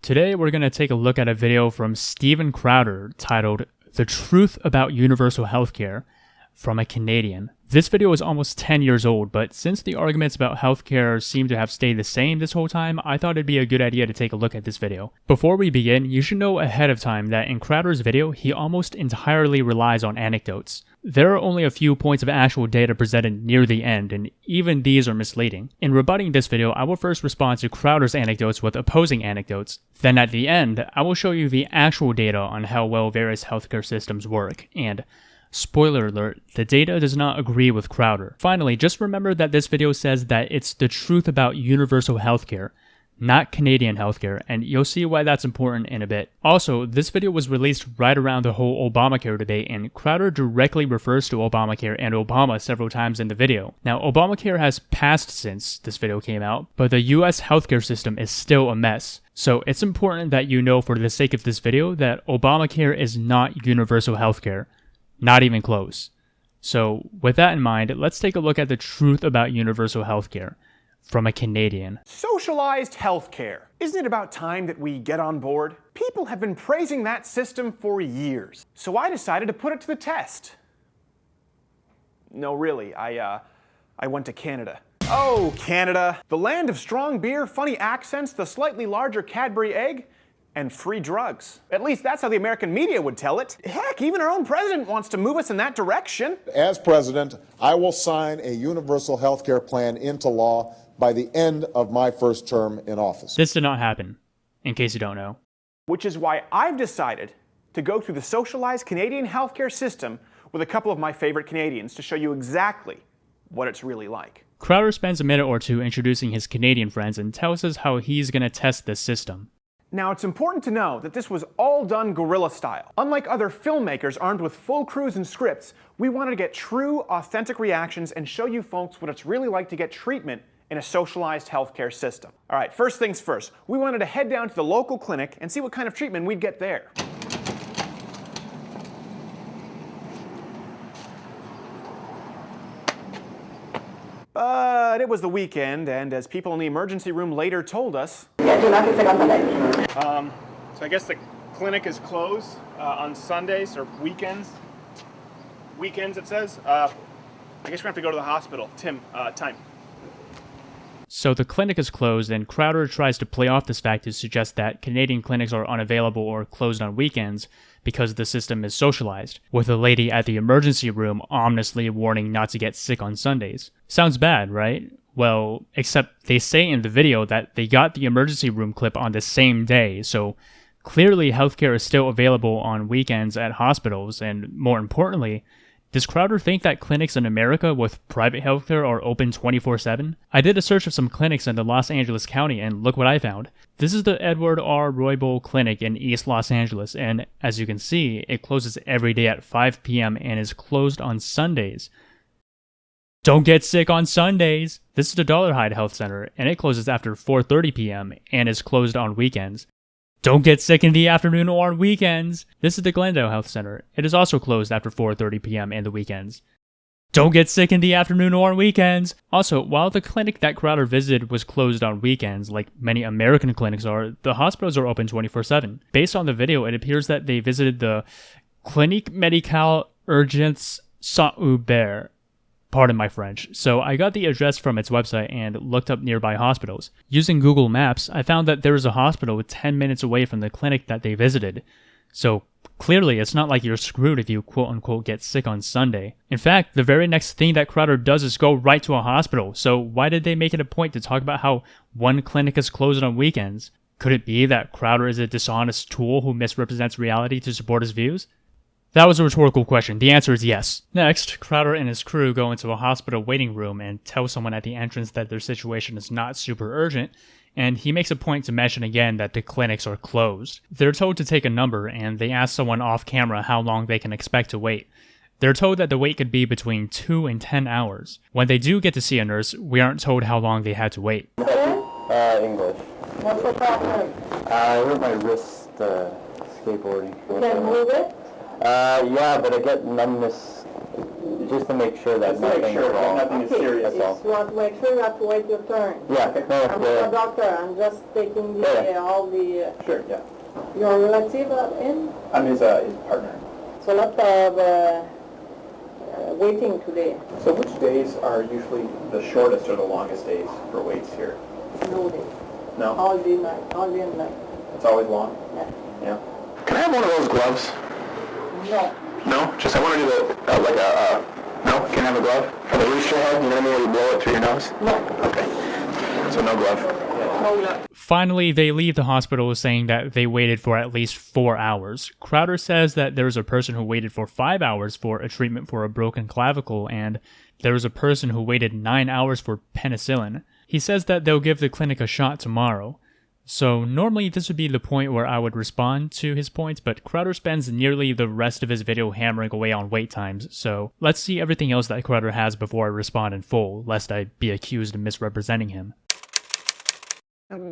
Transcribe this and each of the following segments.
Today we're going to take a look at a video from Steven Crowder titled The Truth About Universal Healthcare from a Canadian. This video is almost 10 years old, but since the arguments about healthcare seem to have stayed the same this whole time, I thought it'd be a good idea to take a look at this video. Before we begin, you should know ahead of time that in Crowder's video, he almost entirely relies on anecdotes. There are only a few points of actual data presented near the end, and even these are misleading. In rebutting this video, I will first respond to Crowder's anecdotes with opposing anecdotes. Then at the end, I will show you the actual data on how well various healthcare systems work, and spoiler alert, the data does not agree with Crowder. Finally, just remember that this video says that it's the truth about universal healthcare, not Canadian healthcare, and you'll see why that's important in a bit. Also, this video was released right around the whole Obamacare debate, and Crowder directly refers to Obamacare and Obama several times in the video. Now, Obamacare has passed since this video came out, but the US healthcare system is still a mess. So it's important that you know for the sake of this video that Obamacare is not universal healthcare. Not even close. So, with that in mind, let's take a look at the truth about universal healthcare from a Canadian. Socialized healthcare. Isn't it about time that we get on board? People have been praising that system for years. So I decided to put it to the test. No, really, I went to Canada. Oh, Canada. The land of strong beer, funny accents, the slightly larger Cadbury egg, and free drugs. At least that's how the American media would tell it. Heck, even our own president wants to move us in that direction. As president, I will sign a universal health care plan into law by the end of my first term in office. This did not happen, in case you don't know. Which is why I've decided to go through the socialized Canadian healthcare system with a couple of my favorite Canadians to show you exactly what it's really like. Crowder spends a minute or two introducing his Canadian friends and tells us how he's going to test this system. Now, it's important to know that this was all done guerrilla style. Unlike other filmmakers armed with full crews and scripts, we wanted to get true, authentic reactions and show you folks what it's really like to get treatment in a socialized healthcare system. All right, first things first, we wanted to head down to the local clinic and see what kind of treatment we'd get there. But it was the weekend, and as people in the emergency room later told us, so I guess the clinic is closed on Sundays or weekends. Weekends, it says. I guess we're gonna have to go to the hospital. Tim, time. So the clinic is closed, and Crowder tries to play off this fact to suggest that Canadian clinics are unavailable or closed on weekends because the system is socialized, with a lady at the emergency room ominously warning not to get sick on Sundays. Sounds bad, right? Well, except they say in the video that they got the emergency room clip on the same day, so clearly healthcare is still available on weekends at hospitals, and more importantly, does Crowder think that clinics in America with private healthcare are open 24/7? I did a search of some clinics in the Los Angeles County and look what I found. This is the Edward R. Roybal Clinic in East Los Angeles, and as you can see, it closes every day at 5 p.m. and is closed on Sundays. Don't get sick on Sundays! This is the Dollarhide Health Center, and it closes after 4:30 p.m. and is closed on weekends. Don't get sick in the afternoon or on weekends. This is the Glendale Health Center. It is also closed after 4:30 p.m. and the weekends. Don't get sick in the afternoon or on weekends. Also, while the clinic that Crowder visited was closed on weekends, like many American clinics are, the hospitals are open 24/7. Based on the video, it appears that they visited the Clinique Médicale Urgence Saint-Hubert. Pardon my French. So I got the address from its website and looked up nearby hospitals. Using Google Maps, I found that there is a hospital 10 minutes away from the clinic that they visited. So clearly it's not like you're screwed if you quote-unquote get sick on Sunday. In fact, the very next thing that Crowder does is go right to a hospital. So why did they make it a point to talk about how one clinic is closed on weekends? Could it be that Crowder is a dishonest tool who misrepresents reality to support his views? That was a rhetorical question. The answer is yes. Next, Crowder and his crew go into a hospital waiting room and tell someone at the entrance that their situation is not super urgent, and he makes a point to mention again that the clinics are closed. They're told to take a number, and they ask someone off camera how long they can expect to wait. They're told that the wait could be between 2 and 10 hours. When they do get to see a nurse, we aren't told how long they had to wait. English. What's the problem? I hurt my wrist skateboarding. Can you move it? Yeah, but I get numbness just to make sure that nothing is wrong. Nothing is serious. That's all. You want to make sure you have to wait your turn. Yeah, no, I'm not a doctor. I'm just taking all the... Sure, yeah. Your relative in? I'm his partner. So a lot of waiting today. So which days are usually the shortest or the longest days for waits here? No day. No? All day night. All day and night. It's always long? Yeah. Yeah. Can I have one of those gloves? No. No? Just I want to do no? Can I have a glove? For the rooster head, you know what I mean, where you blow it through your nose? No. Okay. So no glove. No glove. Finally, they leave the hospital saying that they waited for at least 4 hours. Crowder says that there was a person who waited for 5 hours for a treatment for a broken clavicle, and there was a person who waited 9 hours for penicillin. He says that they'll give the clinic a shot tomorrow. So normally this would be the point where I would respond to his points, but Crowder spends nearly the rest of his video hammering away on wait times, so let's see everything else that Crowder has before I respond in full, lest I be accused of misrepresenting him.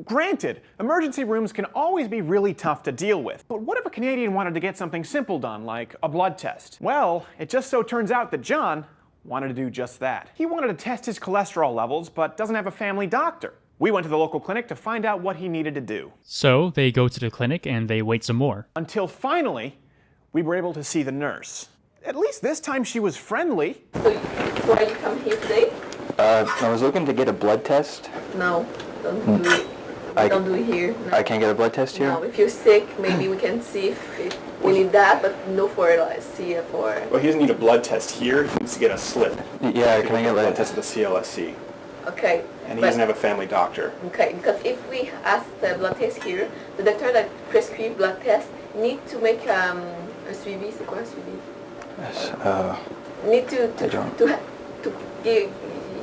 Granted, emergency rooms can always be really tough to deal with, but what if a Canadian wanted to get something simple done, like a blood test? Well, it just so turns out that John wanted to do just that. He wanted to test his cholesterol levels, but doesn't have a family doctor. We went to the local clinic to find out what he needed to do. So they go to the clinic and they wait some more. Until finally, we were able to see the nurse. At least this time she was friendly. So why you come here today? I was looking to get a blood test. No, don't do it. Don't do it here. No. I can't get a blood test here? No, if you're sick, maybe we can see if we need that, but no for see for... Well, he doesn't need a blood test here. He needs to get a slip. Yeah, can I get a blood test? At the CLSC. Okay. And he doesn't have a family doctor. Okay, because if we ask the blood test here, the doctor that prescribe blood test need to make un suivi. C'est quoi un suivi? Yes, Need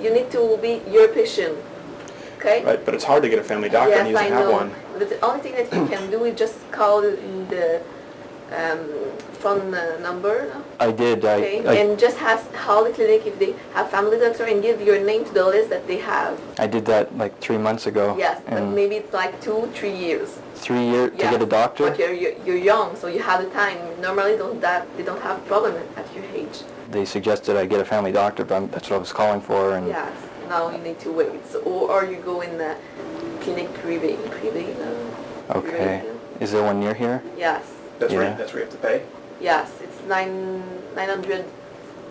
you need to be your patient. Okay? Right, but it's hard to get a family doctor yes, and he doesn't have one. But the only thing that you can do is just call the phone number. No? I did. Okay, and just ask all the clinic if they have family doctor and give your name to the list that they have. I did that like 3 months ago. Yes, but maybe it's like 2-3 years. 3 years to get a doctor? But you're young, so you have the time. Normally they don't have problem at your age. They suggested I get a family doctor, but that's what I was calling for. And yes, now you need to wait. So, or you go in the clinic privé. Okay. Is there one near here? Yes. That's where you have to pay? Yes, it's 900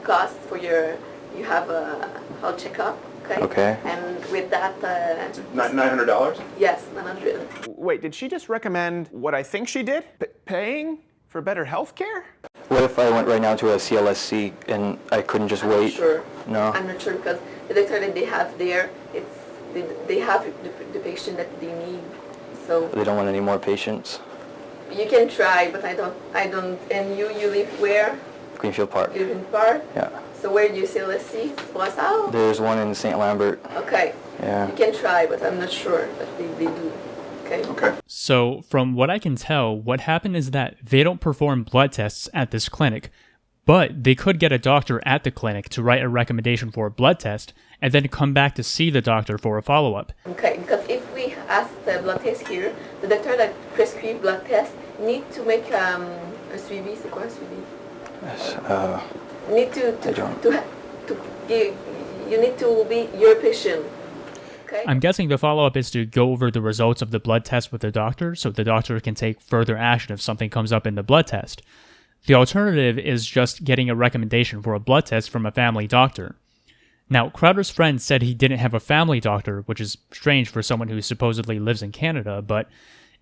cost for you have a health checkup, okay? Okay. And with that... $900? Yes, 900. Wait, did she just recommend what I think she did? Paying for better health care? What if I went right now to a CLSC and I couldn't just wait? I'm not sure. No? I'm not sure because the doctor that they have there, they have the patient that they need, so... They don't want any more patients? You can try, but I don't, and you live where? Greenfield Park. You live in Park? Yeah. So where do you see, let's see, Boisau? There's one in St. Lambert. Okay. Yeah. You can try, but I'm not sure that they do. Okay? Okay. So from what I can tell, what happened is that they don't perform blood tests at this clinic, but they could get a doctor at the clinic to write a recommendation for a blood test and then come back to see the doctor for a follow-up. Okay, because if we ask the blood test here, the doctor that prescribe blood test need to make un suivi. C'est quoi un suivi? Yes, Need you need to be your patient. Okay? I'm guessing the follow-up is to go over the results of the blood test with the doctor so the doctor can take further action if something comes up in the blood test. The alternative is just getting a recommendation for a blood test from a family doctor. Now, Crowder's friend said he didn't have a family doctor, which is strange for someone who supposedly lives in Canada, but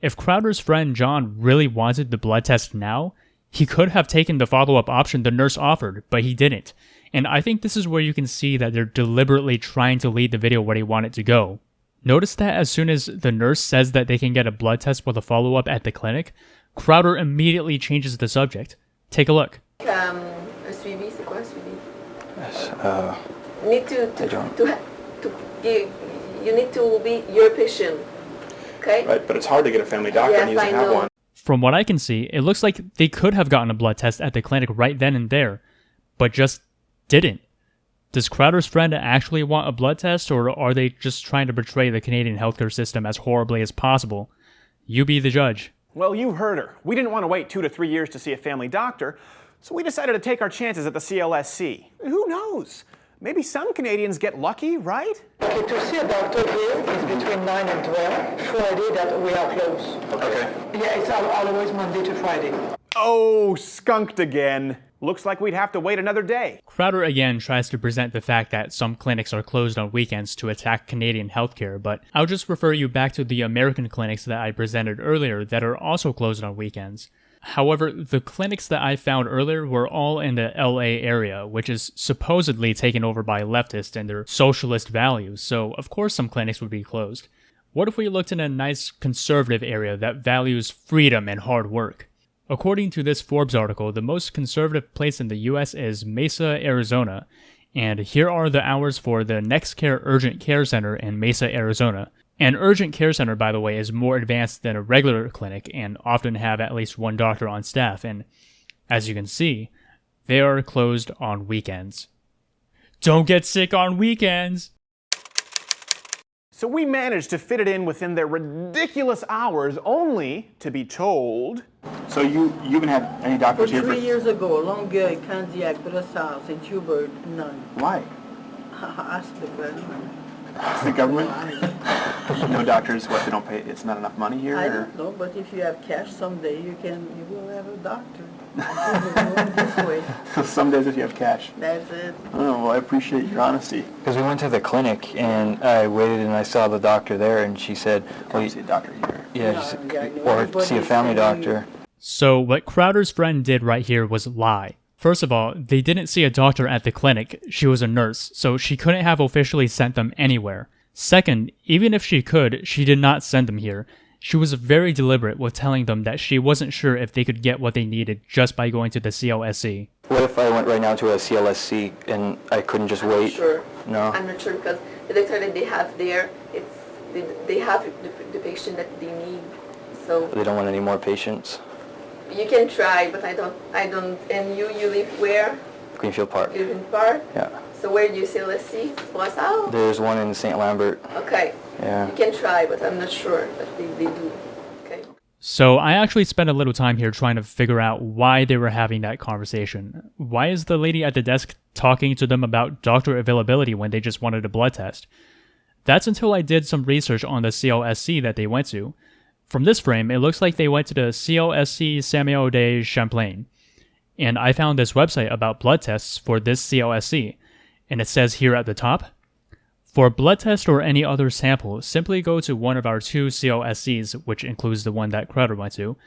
if Crowder's friend John really wanted the blood test now, he could have taken the follow-up option the nurse offered, but he didn't. And I think this is where you can see that they're deliberately trying to lead the video where they want it to go. Notice that as soon as the nurse says that they can get a blood test with a follow-up at the clinic, Crowder immediately changes the subject. Take a look. Un suivi, c'est quoi un suivi? yes, Need you need to be your patient. Okay? Right, but it's hard to get a family doctor and he Yes, doesn't I have know. one. From what I can see, it looks like they could have gotten a blood test at the clinic right then and there, but just didn't. Does Crowder's friend actually want a blood test, or are they just trying to portray the Canadian healthcare system as horribly as possible? You be the judge. Well, you heard her. We didn't want to wait 2 to 3 years to see a family doctor, So we decided to take our chances at the CLSC. Who knows? Maybe some Canadians get lucky, right? Okay, to see a doctor here is between 9 and 12. Friday that we are closed. Okay. Yeah, it's always Monday to Friday. Oh, skunked again. Looks like we'd have to wait another day. Crowder again tries to present the fact that some clinics are closed on weekends to attack Canadian healthcare, but I'll just refer you back to the American clinics that I presented earlier that are also closed on weekends. However, the clinics that I found earlier were all in the LA area, which is supposedly taken over by leftists and their socialist values, so of course some clinics would be closed. What if we looked in a nice conservative area that values freedom and hard work? According to this Forbes article, the most conservative place in the US is Mesa, Arizona, and here are the hours for the Next Care Urgent Care Center in Mesa, Arizona. An urgent care center, by the way, is more advanced than a regular clinic and often have at least one doctor on staff, and as you can see, they are closed on weekends. Don't get sick on weekends! So we managed to fit it in within their ridiculous hours, only to be told... So you haven't had any doctors here for... 3 years ago, Longueuil, Candiac, Brossard, St. Hubert, none. Why? Ask the government. It's the government? No doctors, what, they don't pay, it's not enough money here? I Or? don't know, but if you have cash someday, you will have a doctor. We're going this way. Some days if you have cash. That's it. Oh, well, I appreciate your honesty. Because we went to the clinic and I waited and I saw the doctor there and she said, Well, you see a doctor here. yeah, Yeah, or see a family doctor. So what Crowder's friend did right here was lie. First of all, they didn't see a doctor at the clinic, she was a nurse, so she couldn't have officially sent them anywhere. Second, even if she could, she did not send them here. She was very deliberate with telling them that she wasn't sure if they could get what they needed just by going to the CLSC. What if I went right now to a CLSC and I couldn't just wait? I'm not sure. No? I'm not sure because the doctor that they have there, they have the patient that they need. So They don't want any more patients? you can try, but I don't. And you live where? Greenfield Park. You live in Park? Yeah. So where do you still see? What's out? There's one in St. Lambert. Okay. Yeah. You can try, but I'm not sure that they do. Okay. So I actually spent a little time here trying to figure out why they were having that conversation. Why is the lady at the desk talking to them about doctor availability when they just wanted a blood test? That's until I did some research on the CLSC that they went to. From this frame, it looks like they went to the CLSC Samuel de Champlain. And I found this website about blood tests for this CLSC. And it says here at the top, for a blood test or any other sample, simply go to one of our 2 CLSCs, which includes the one that Crowder went to,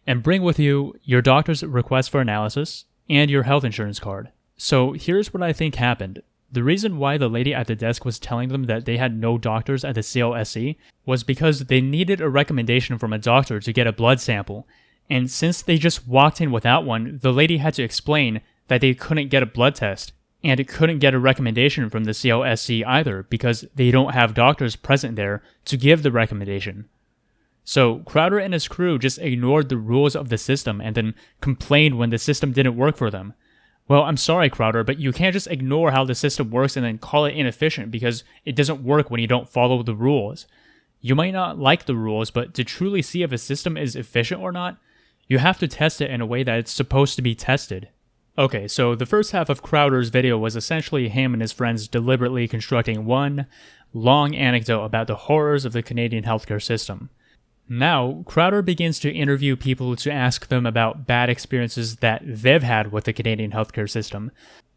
and bring with you your doctor's request for analysis and your health insurance card. So here's what I think happened. The reason why the lady at the desk was telling them that they had no doctors at the CLSC was because they needed a recommendation from a doctor to get a blood sample. And since they just walked in without one, the lady had to explain that they couldn't get a blood test. And it couldn't get a recommendation from the CLSC either because they don't have doctors present there to give the recommendation. So Crowder and his crew just ignored the rules of the system and then complained when the system didn't work for them. Well, I'm sorry, Crowder, but you can't just ignore how the system works and then call it inefficient because it doesn't work when you don't follow the rules. You might not like the rules, but to truly see if a system is efficient or not, you have to test it in a way that it's supposed to be tested. Okay, so the first half of Crowder's video was essentially him and his friends deliberately constructing one long anecdote about the horrors of the Canadian healthcare system. Now, Crowder begins to interview people to ask them about bad experiences that they've had with the Canadian healthcare system.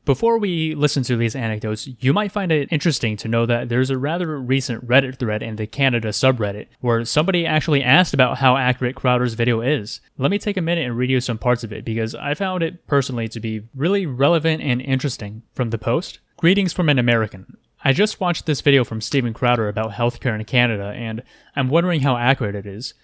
Before we listen to these anecdotes, you might find it interesting to know that there's a rather recent Reddit thread in the Canada subreddit where somebody actually asked about how accurate Crowder's video is. Let me take a minute and read you some parts of it because I found it personally to be really relevant and interesting. From the post, greetings from an American. I just watched this video from Stephen Crowder about healthcare in Canada and I'm wondering how accurate it is.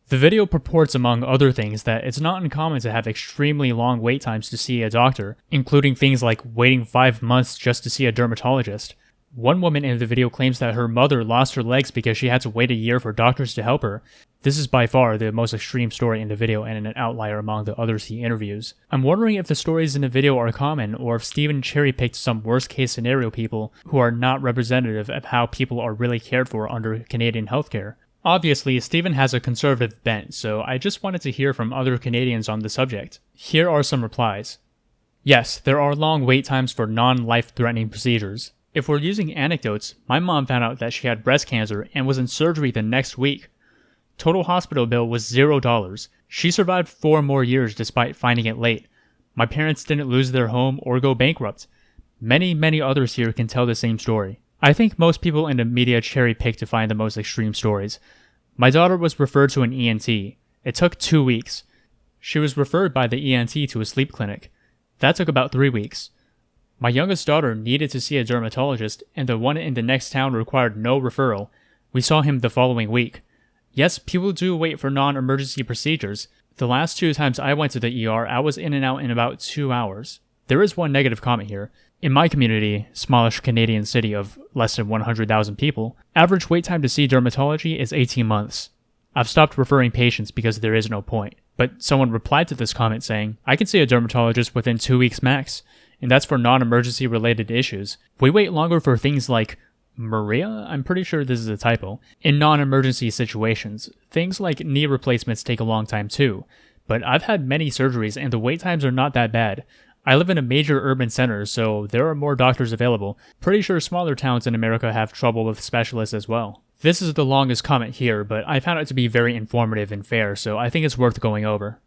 The video purports, among other things, that it's not uncommon to have extremely long wait times to see a doctor, including things like waiting 5 months just to see a dermatologist. One woman in the video claims that her mother lost her legs because she had to wait a year for doctors to help her. This is by far the most extreme story in the video and an outlier among the others he interviews. I'm wondering if the stories in the video are common or if Stephen cherry-picked some worst-case scenario people who are not representative of how people are really cared for under Canadian healthcare. Obviously, Stephen has a conservative bent, so I just wanted to hear from other Canadians on the subject. Here are some replies. Yes, there are long wait times for non-life-threatening procedures. If we're using anecdotes, my mom found out that she had breast cancer and was in surgery the next week. Total hospital bill was $0. She survived 4 more years despite finding it late. My parents didn't lose their home or go bankrupt. Many others here can tell the same story. I think most people in the media cherry-pick to find the most extreme stories. My daughter was referred to an ENT. It took 2 weeks. She was referred by the ENT to a sleep clinic. That took about 3 weeks. My youngest daughter needed to see a dermatologist, and the one in the next town required no referral. We saw him the following week. Yes, people do wait for non-emergency procedures. The last 2 times I went to the ER, I was in and out in about 2 hours. There is one negative comment here. In my community, smallish Canadian city of less than 100,000 people, average wait time to see dermatology is 18 months. I've stopped referring patients because there is no point. But someone replied to this comment saying, I can see a dermatologist within 2 weeks max, and that's for non-emergency related issues. We wait longer for things like Maria? I'm pretty sure this is a typo. In non-emergency situations, things like knee replacements take a long time too. But I've had many surgeries and the wait times are not that bad. I live in a major urban center, so there are more doctors available. Pretty sure smaller towns in America have trouble with specialists as well. This is the longest comment here, but I found it to be very informative and fair, so I think it's worth going over.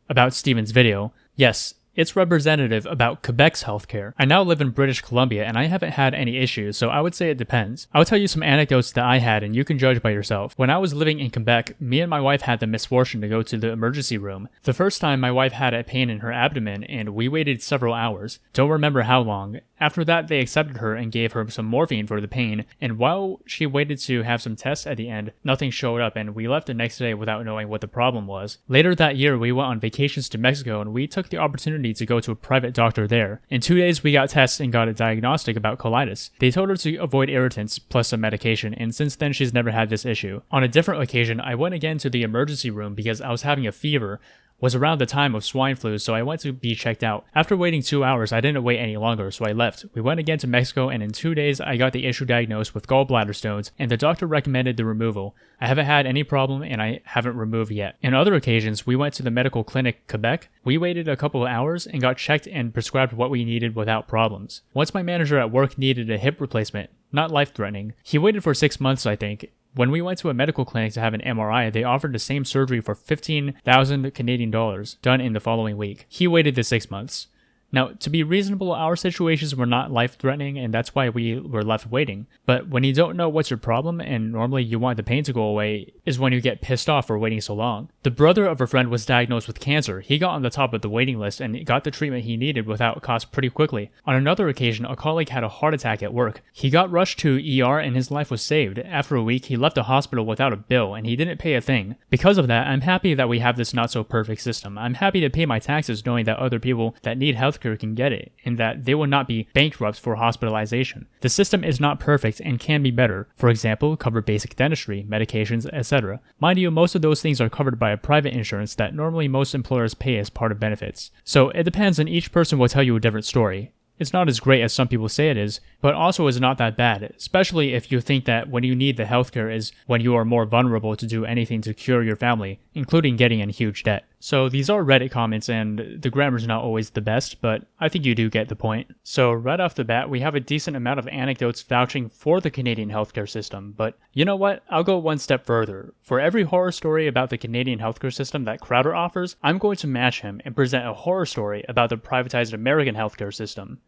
About Steven's video, yes, it's representative about Quebec's healthcare. I now live in British Columbia and I haven't had any issues, so I would say it depends. I'll tell you some anecdotes that I had and you can judge by yourself. When I was living in Quebec, me and my wife had the misfortune to go to the emergency room. The first time my wife had a pain in her abdomen and we waited several hours. Don't remember how long. After that, they accepted her and gave her some morphine for the pain, and while she waited to have some tests at the end, nothing showed up and we left the next day without knowing what the problem was. Later that year, we went on vacations to Mexico and we took the opportunity to go to a private doctor there. In 2 days, we got tests and got a diagnostic about colitis. They told her to avoid irritants plus some medication, and since then she's never had this issue. On a different occasion, I went again to the emergency room because I was having a fever. Was around the time of swine flu, so I went to be checked out. After waiting 2 hours, I didn't wait any longer, so I left. We went again to Mexico, and in 2 days, I got the issue diagnosed with gallbladder stones, and the doctor recommended the removal. I haven't had any problem, and I haven't removed yet. In other occasions, we went to the medical clinic, Quebec. We waited a couple of hours and got checked and prescribed what we needed without problems. Once my manager at work needed a hip replacement, not life-threatening. He waited for 6 months, I think. When we went to a medical clinic to have an MRI, they offered the same surgery for 15,000 Canadian dollars, done in the following week. He waited the 6 months. Now, to be reasonable, our situations were not life-threatening, and that's why we were left waiting. But when you don't know what's your problem, and normally you want the pain to go away, is when you get pissed off for waiting so long. The brother of a friend was diagnosed with cancer. He got on the top of the waiting list and got the treatment he needed without cost pretty quickly. On another occasion, a colleague had a heart attack at work. He got rushed to ER and his life was saved. After a week, he left the hospital without a bill, and he didn't pay a thing. Because of that, I'm happy that we have this not-so-perfect system. I'm happy to pay my taxes knowing that other people that need healthcare can get it, and that they will not be bankrupt for hospitalization. The system is not perfect and can be better. For example, cover basic dentistry, medications, etc. Mind you, most of those things are covered by a private insurance that normally most employers pay as part of benefits. So it depends, and each person will tell you a different story. It's not as great as some people say it is, but also is not that bad, especially if you think that when you need the healthcare is when you are more vulnerable to do anything to cure your family, including getting in huge debt. So these are Reddit comments, and the grammar's not always the best, but I think you do get the point. So right off the bat, we have a decent amount of anecdotes vouching for the Canadian healthcare system, but you know what? I'll go one step further. For every horror story about the Canadian healthcare system that Crowder offers, I'm going to match him and present a horror story about the privatized American healthcare system.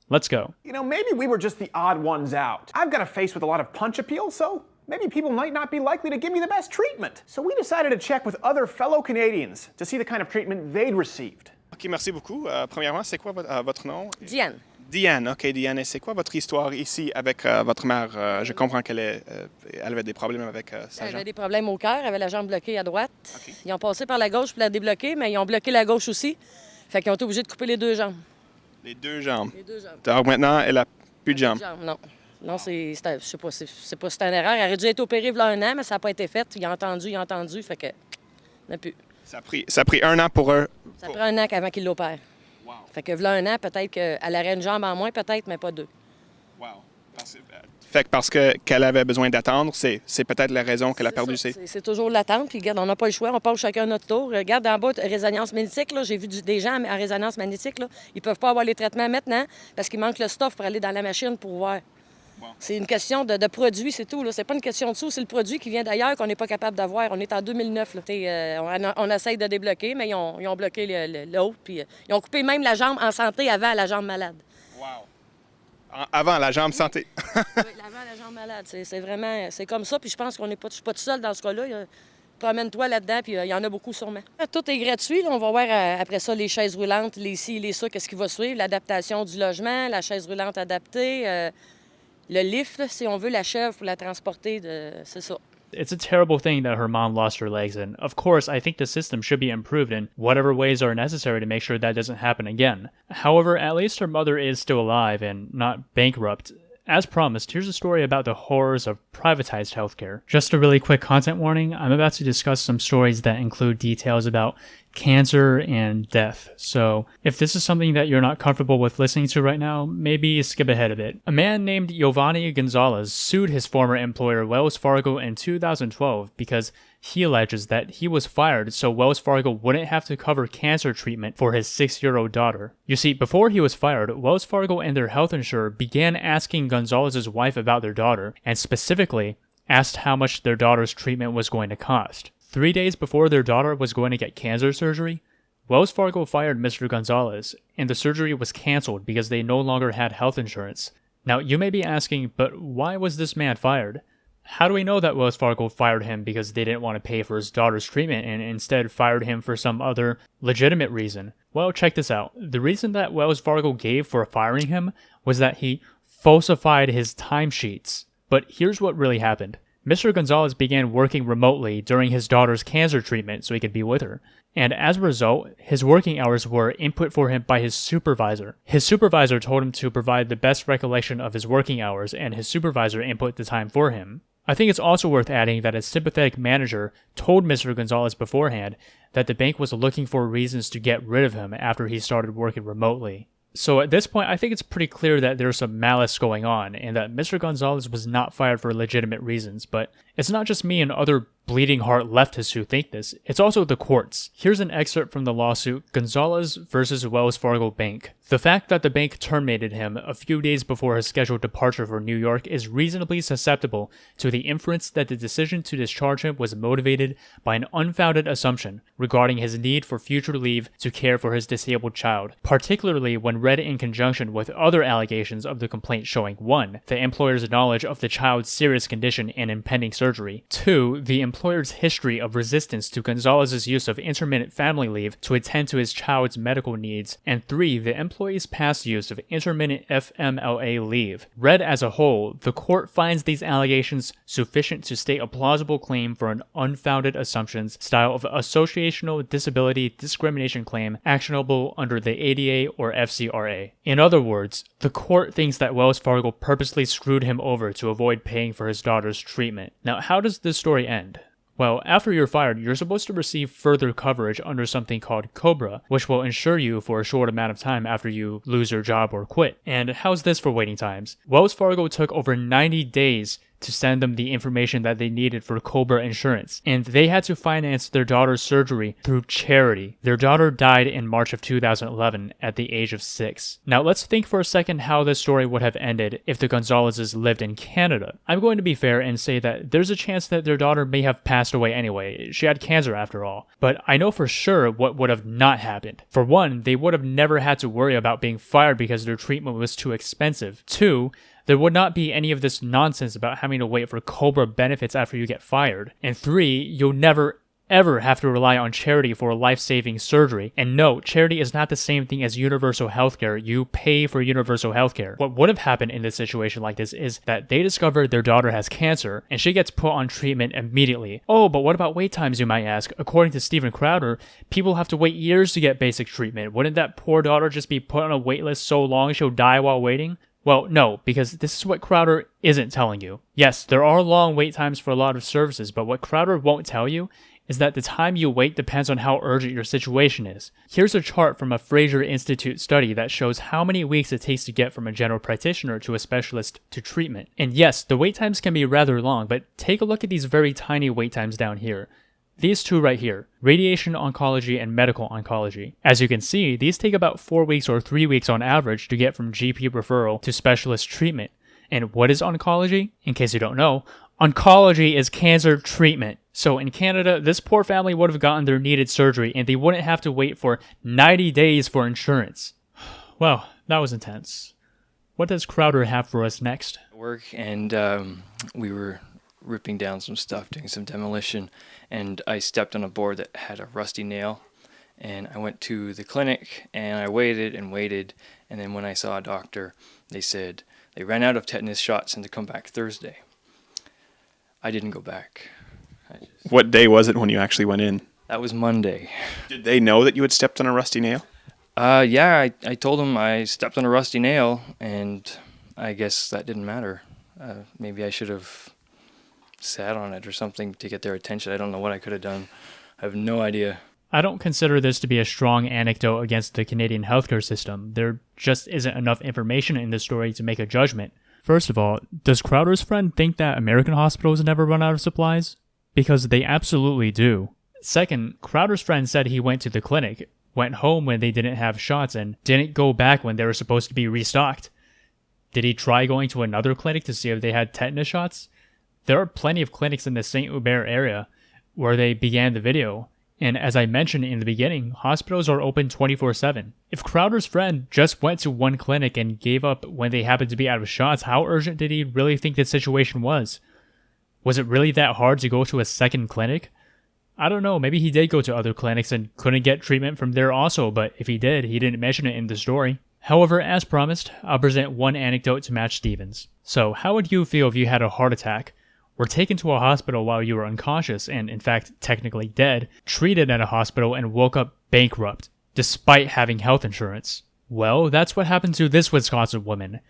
Let's go. You know, maybe we were just the odd ones out. I've got a face with a lot of punch appeal, so maybe people might not be likely to give me the best treatment. So we decided to check with other fellow Canadians to see the kind of treatment they'd received. OK, merci beaucoup. Premièrement, c'est quoi votre nom? Diane. Diane, OK, Diane. Et c'est quoi votre histoire ici avec votre mère? Je comprends qu'elle avait des problèmes avec sa jambe. Elle avait des problèmes au cœur, elle avait la jambe bloquée à droite. Okay. Ils ont passé par la gauche pour la débloquer, mais ils ont bloqué la gauche aussi. Fait qu'ils ont été obligés de couper les deux jambes. Les deux jambes. Les deux jambes. Donc maintenant, elle n'a plus de jambes. Non. Non, je sais pas, c'est pas une erreur. Elle aurait dû être opérée il y a 1 an, mais ça n'a pas été fait. Il a entendu, fait que n'a plus. Ça a pris 1 an pour eux. Ça a pris 1 an avant qu'il l'opère. Wow. Fait que il y a 1 an, peut-être qu'elle aurait une jambe en moins, peut-être, mais pas 2. Wow. Fait que parce qu'elle avait besoin d'attendre, c'est peut-être la raison qu'elle a perdu ses... C'est toujours l'attente, puis regarde, on n'a pas le choix, on passe chacun notre tour. Regarde, en bas, résonance magnétique, là, j'ai vu des gens en résonance magnétique, là, ils peuvent pas avoir les traitements maintenant parce qu'il manque le stuff pour aller dans la machine pour voir. Wow. C'est une question de produit, c'est tout. C'est pas une question de sous, c'est le produit qui vient d'ailleurs qu'on n'est pas capable d'avoir. On est en 2009, là. On essaye de débloquer, mais ils ont bloqué l'autre, puis ils ont coupé même la jambe en santé avant la jambe malade. Wow! Avant la jambe santé. Oui, avant la jambe malade. C'est vraiment... C'est comme ça, puis je pense qu'on n'est pas... Je suis pas tout seul dans ce cas-là. Promène-toi là-dedans, puis il y en a beaucoup sûrement. Tout est gratuit. Là. On va voir après ça les chaises roulantes, les ci, les ça, qu'est-ce qui va suivre, l'adaptation du logement, la chaise roulante adaptée, le lift, là, si on veut, la chèvre pour la transporter, c'est ça. It's a terrible thing that her mom lost her legs, and of course, I think the system should be improved in whatever ways are necessary to make sure that doesn't happen again. However, at least her mother is still alive and not bankrupt. As promised, here's a story about the horrors of privatized healthcare. Just a really quick content warning, I'm about to discuss some stories that include details about cancer and death. So if this is something that you're not comfortable with listening to right now, maybe skip ahead a bit. A man named Giovanni Gonzalez sued his former employer Wells Fargo in 2012 because he alleges that he was fired so Wells Fargo wouldn't have to cover cancer treatment for his 6-year-old daughter. You see, before he was fired, Wells Fargo and their health insurer began asking Gonzalez's wife about their daughter, and specifically asked how much their daughter's treatment was going to cost. 3 days before their daughter was going to get cancer surgery, Wells Fargo fired Mr. Gonzalez, and the surgery was canceled because they no longer had health insurance. Now, you may be asking, but why was this man fired? How do we know that Wells Fargo fired him because they didn't want to pay for his daughter's treatment and instead fired him for some other legitimate reason? Well, check this out. The reason that Wells Fargo gave for firing him was that he falsified his timesheets. But here's what really happened. Mr. Gonzalez began working remotely during his daughter's cancer treatment so he could be with her. And as a result, his working hours were input for him by his supervisor. His supervisor told him to provide the best recollection of his working hours, and his supervisor input the time for him. I think it's also worth adding that a sympathetic manager told Mr. Gonzalez beforehand that the bank was looking for reasons to get rid of him after he started working remotely. So at this point, I think it's pretty clear that there's some malice going on and that Mr. Gonzalez was not fired for legitimate reasons, but it's not just me and other bleeding heart leftists who think this, it's also the courts. Here's an excerpt from the lawsuit Gonzalez versus Wells Fargo Bank. The fact that the bank terminated him a few days before his scheduled departure for New York is reasonably susceptible to the inference that the decision to discharge him was motivated by an unfounded assumption regarding his need for future leave to care for his disabled child, particularly when read in conjunction with other allegations of the complaint showing 1. The employer's knowledge of the child's serious condition and impending surgery, 2. The employer's history of resistance to Gonzalez's use of intermittent family leave to attend to his child's medical needs, and 3. The employee's past use of intermittent FMLA leave. Read as a whole, the court finds these allegations sufficient to state a plausible claim for an unfounded assumptions style of associational disability discrimination claim actionable under the ADA or FCRA. In other words, the court thinks that Wells Fargo purposely screwed him over to avoid paying for his daughter's treatment. Now, how does this story end? Well, after you're fired, you're supposed to receive further coverage under something called COBRA, which will insure you for a short amount of time after you lose your job or quit. And how's this for waiting times? Wells Fargo took over 90 days to send them the information that they needed for COBRA insurance, and they had to finance their daughter's surgery through charity. Their daughter died in March of 2011 at the age of 6. Now let's think for a second how this story would have ended if the Gonzalezes lived in Canada. I'm going to be fair and say that there's a chance that their daughter may have passed away anyway. She had cancer after all. But I know for sure what would have not happened. For one, they would have never had to worry about being fired because their treatment was too expensive. 2, there would not be any of this nonsense about having to wait for COBRA benefits after you get fired. And 3, you'll never ever have to rely on charity for life-saving surgery. And no, charity is not the same thing as universal healthcare. You pay for universal healthcare. What would have happened in this situation like this is that they discover their daughter has cancer and she gets put on treatment immediately. Oh, but what about wait times, you might ask? According to Steven Crowder, people have to wait years to get basic treatment. Wouldn't that poor daughter just be put on a wait list so long she'll die while waiting? Well, no, because this is what Crowder isn't telling you. Yes, there are long wait times for a lot of services, but what Crowder won't tell you is that the time you wait depends on how urgent your situation is. Here's a chart from a Fraser Institute study that shows how many weeks it takes to get from a general practitioner to a specialist to treatment. And yes, the wait times can be rather long, but take a look at these very tiny wait times down here. These two right here, radiation oncology and medical oncology. As you can see, these take about 4 weeks or 3 weeks on average to get from GP referral to specialist treatment. And what is oncology? In case you don't know, oncology is cancer treatment. So in Canada, this poor family would have gotten their needed surgery and they wouldn't have to wait for 90 days for insurance. Well, that was intense. What does Crowder have for us next? Work, and we were ripping down some stuff, doing some demolition, and I stepped on a board that had a rusty nail, and I went to the clinic and I waited and waited, and then when I saw a doctor, they said they ran out of tetanus shots and to come back Thursday. I didn't go back. What day was it when you actually went in? That was Monday. Did they know that you had stepped on a rusty nail? Yeah, I told them I stepped on a rusty nail, and I guess that didn't matter. Maybe I should have sat on it or something to get their attention. I don't know what I could have done. I have no idea. I don't consider this to be a strong anecdote against the Canadian healthcare system. There just isn't enough information in this story to make a judgment. First of all, does Crowder's friend think that American hospitals never run out of supplies? Because they absolutely do. Second, Crowder's friend said he went to the clinic, went home when they didn't have shots, and didn't go back when they were supposed to be restocked. Did he try going to another clinic to see if they had tetanus shots? There are plenty of clinics in the St. Hubert area where they began the video, and as I mentioned in the beginning, hospitals are open 24/7. If Crowder's friend just went to one clinic and gave up when they happened to be out of shots, how urgent did he really think the situation was? Was it really that hard to go to a second clinic? I don't know, maybe he did go to other clinics and couldn't get treatment from there also, but if he did, he didn't mention it in the story. However, as promised, I'll present one anecdote to match Steven's. So, how would you feel if you had a heart attack, were taken to a hospital while you were unconscious and, in fact, technically dead, treated at a hospital and woke up bankrupt, despite having health insurance? Well, that's what happened to this Wisconsin woman.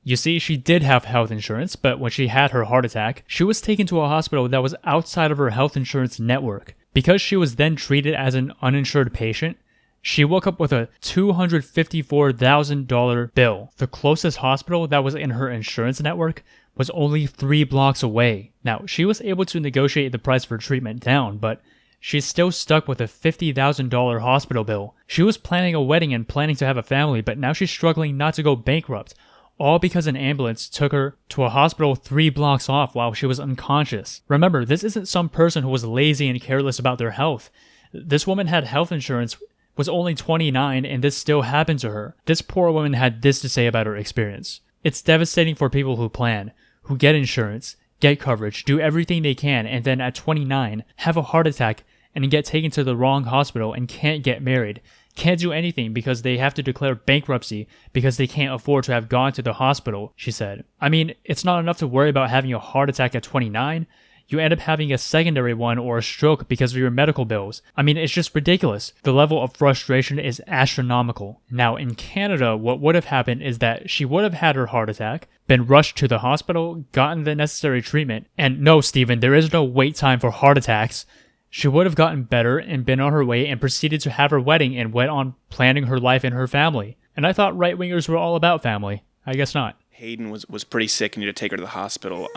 You see, she did have health insurance, but when she had her heart attack, she was taken to a hospital that was outside of her health insurance network. Because she was then treated as an uninsured patient, she woke up with a $254,000 bill. The closest hospital that was in her insurance network was only 3 blocks away. Now, she was able to negotiate the price for treatment down, but she's still stuck with a $50,000 hospital bill. She was planning a wedding and planning to have a family, but now she's struggling not to go bankrupt. All because an ambulance took her to a hospital 3 blocks off while she was unconscious. Remember, this isn't some person who was lazy and careless about their health. This woman had health insurance, was only 29, and this still happened to her. This poor woman had this to say about her experience. It's devastating for people who plan, who get insurance, get coverage, do everything they can, and then at 29, have a heart attack and get taken to the wrong hospital and can't get married. Can't do anything because they have to declare bankruptcy because they can't afford to have gone to the hospital, she said. I mean, it's not enough to worry about having a heart attack at 29. You end up having a secondary one or a stroke because of your medical bills. I mean, it's just ridiculous. The level of frustration is astronomical. Now, in Canada, what would have happened is that she would have had her heart attack, been rushed to the hospital, gotten the necessary treatment, and no, Stephen, there is no wait time for heart attacks. She would have gotten better and been on her way and proceeded to have her wedding and went on planning her life and her family. And I thought right-wingers were all about family. I guess not. Hayden was pretty sick and you had to take her to the hospital.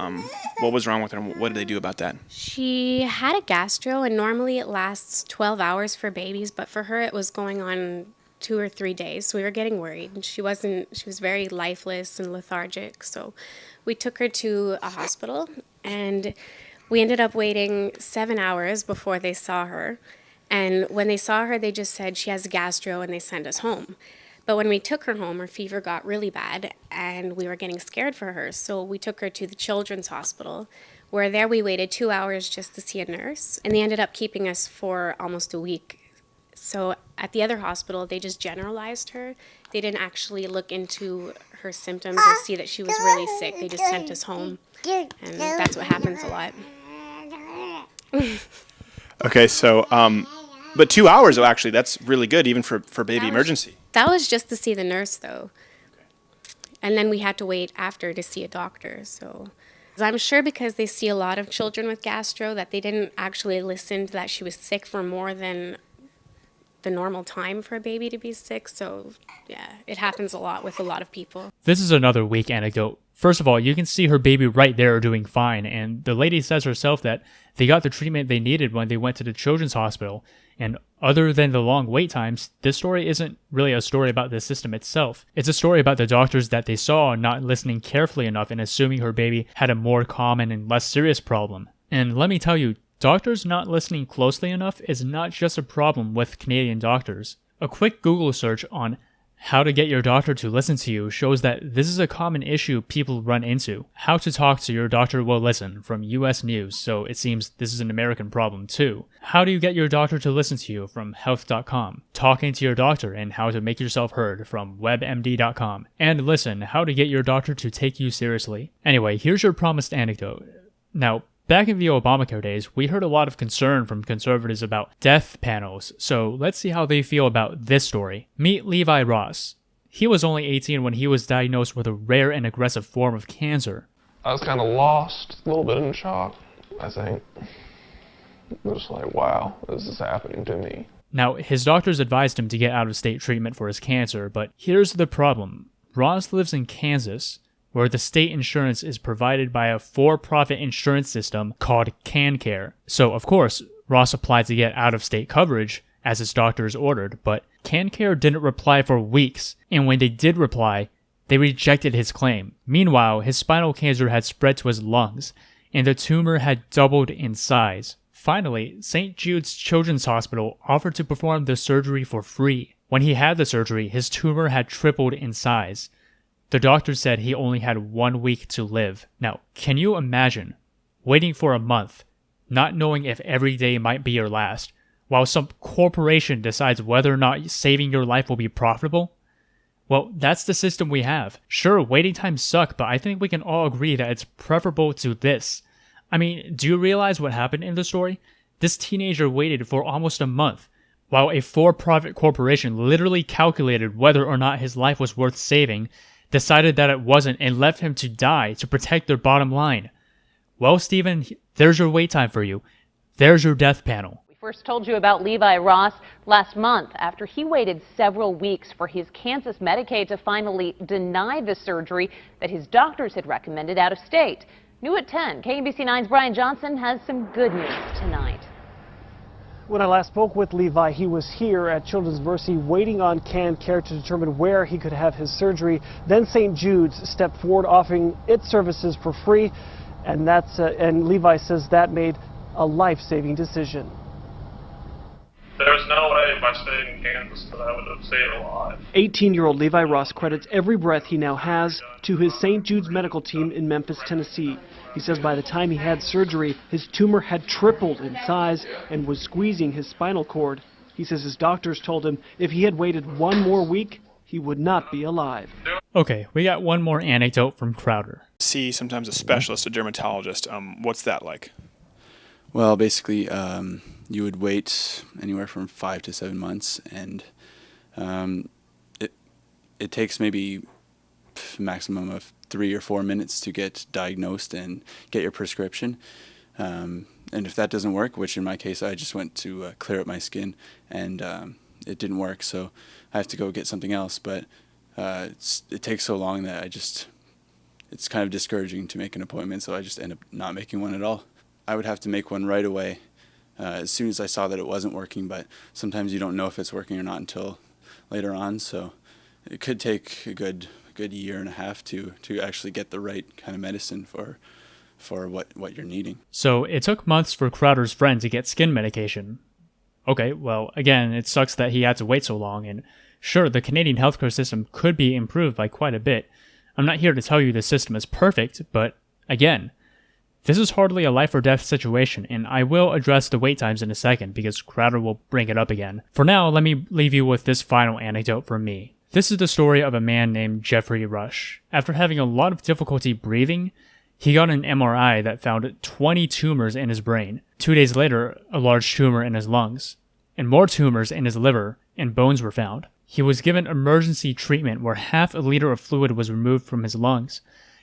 What was wrong with her and what did they do about that? She had a gastro, and normally it lasts 12 hours for babies, but for her it was going on 2 or 3 days, so we were getting worried. She was very lifeless and lethargic, so we took her to a hospital, and we ended up waiting 7 hours before they saw her. And when they saw her, they just said she has gastro and they sent us home. But when we took her home, her fever got really bad and we were getting scared for her. So we took her to the children's hospital, where there we waited 2 hours just to see a nurse. And they ended up keeping us for almost a week. So at the other hospital, they just generalized her. They didn't actually look into her symptoms or see that she was really sick. They just sent us home. And that's what happens a lot. Okay, so, but 2 hours, though, actually, that's really good, even for baby emergency. That was just to see the nurse, though. And then we had to wait after to see a doctor, so I'm sure because they see a lot of children with gastro that they didn't actually listen to that she was sick for more than the normal time for a baby to be sick. So yeah, it happens a lot with a lot of people. This is another weak anecdote. First of all, you can see her baby right there doing fine, and the lady says herself that they got the treatment they needed when they went to the children's hospital. And other than the long wait times, this story isn't really a story about the system itself. It's a story about the doctors that they saw not listening carefully enough and assuming her baby had a more common and less serious problem. And let me tell you, doctors not listening closely enough is not just a problem with Canadian doctors. A quick Google search on how to get your doctor to listen to you shows that this is a common issue people run into. How to talk to your doctor will listen from US News, so it seems this is an American problem too. How do you get your doctor to listen to you from health.com. Talking to your doctor and how to make yourself heard from webmd.com. And listen, how to get your doctor to take you seriously. Anyway, here's your promised anecdote. Now, back in the Obamacare days, we heard a lot of concern from conservatives about death panels, so let's see how they feel about this story. Meet Levi Ross. He was only 18 when he was diagnosed with a rare and aggressive form of cancer. I was kind of lost, a little bit in shock, I think. Just like, wow, this is happening to me. Now, his doctors advised him to get out-of-state treatment for his cancer, but here's the problem. Ross lives in Kansas, where the state insurance is provided by a for-profit insurance system called CanCare. So, of course, Ross applied to get out-of-state coverage, as his doctors ordered, but CanCare didn't reply for weeks, and when they did reply, they rejected his claim. Meanwhile, his spinal cancer had spread to his lungs, and the tumor had doubled in size. Finally, St. Jude's Children's Hospital offered to perform the surgery for free. When he had the surgery, his tumor had tripled in size. The doctor said he only had 1 week to live. Now, can you imagine waiting for a month, not knowing if every day might be your last, while some corporation decides whether or not saving your life will be profitable? Well, that's the system we have. Sure, waiting times suck, but I think we can all agree that it's preferable to this. I mean, do you realize what happened in the story? This teenager waited for almost a month, while a for-profit corporation literally calculated whether or not his life was worth saving, decided that it wasn't, and left him to die to protect their bottom line. Well, Stephen, there's your wait time for you. There's your death panel. We first told you about Levi Ross last month after he waited several weeks for his Kansas Medicaid to finally deny the surgery that his doctors had recommended out of state. New at 10, KBC 9's Brian Johnson has some good news tonight. When I last spoke with Levi, he was here at Children's Mercy waiting on CanCare to determine where he could have his surgery. Then St. Jude's stepped forward offering its services for free, and Levi says that made a life-saving decision. There's no way if I stayed in Kansas that I would have stayed alive. 18-year-old Levi Ross credits every breath he now has to his St. Jude's medical team in Memphis, Tennessee. He says by the time he had surgery, his tumor had tripled in size and was squeezing his spinal cord. He says his doctors told him if he had waited 1 more week, he would not be alive. Okay, we got one more anecdote from Crowder. See sometimes a specialist, a dermatologist. What's that like? Well, basically, you would wait anywhere from 5 to 7 months, and it takes maybe maximum of 3 or 4 minutes to get diagnosed and get your prescription. And if that doesn't work, which in my case I just went to clear up my skin, and it didn't work, so I have to go get something else. But it takes so long that it's kind of discouraging to make an appointment, so I just end up not making one at all. I would have to make one right away as soon as I saw that it wasn't working, but sometimes you don't know if it's working or not until later on, so it could take a good year and a half to actually get the right kind of medicine for what you're needing. So it took months for Crowder's friend to get skin medication. Okay, well, again, it sucks that he had to wait so long, and sure, the Canadian healthcare system could be improved by quite a bit. I'm not here to tell you the system is perfect, but again, this is hardly a life or death situation, and I will address the wait times in a second because Crowder will bring it up again. For now, let me leave you with this final anecdote from me. This is the story of a man named Geoffrey Rush. After having a lot of difficulty breathing, he got an MRI that found 20 tumors in his brain. 2 days later, a large tumor in his lungs, and more tumors in his liver and bones were found. He was given emergency treatment where half a liter of fluid was removed from his lungs.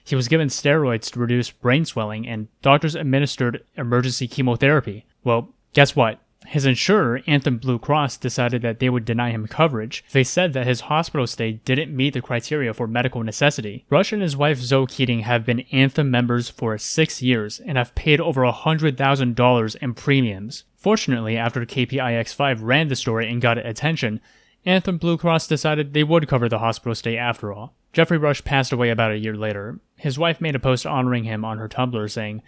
He was given steroids to reduce brain swelling, and doctors administered emergency chemotherapy. Well, guess what? His insurer, Anthem Blue Cross, decided that they would deny him coverage. They said that his hospital stay didn't meet the criteria for medical necessity. Rush and his wife Zoe Keating have been Anthem members for 6 years and have paid over $100,000 in premiums. Fortunately, after KPIX5 ran the story and got attention, Anthem Blue Cross decided they would cover the hospital stay after all. Geoffrey Rush passed away about a year later. His wife made a post honoring him on her Tumblr saying,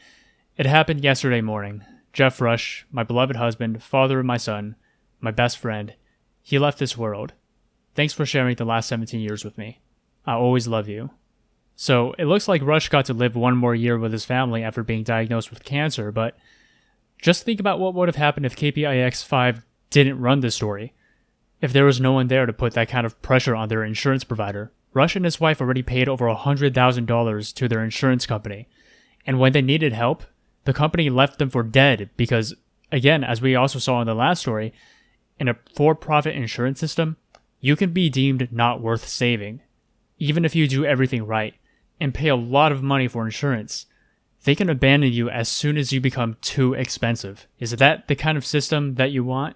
"It happened yesterday morning. Jeff Rush, my beloved husband, father of my son, my best friend, he left this world. Thanks for sharing the last 17 years with me. I always love you." So it looks like Rush got to live one more year with his family after being diagnosed with cancer, but just think about what would have happened if KPIX5 didn't run this story. If there was no one there to put that kind of pressure on their insurance provider. Rush and his wife already paid over $100,000 to their insurance company, and when they needed help, the company left them for dead because, again, as we also saw in the last story, in a for-profit insurance system, you can be deemed not worth saving. Even if you do everything right and pay a lot of money for insurance, they can abandon you as soon as you become too expensive. Is that the kind of system that you want?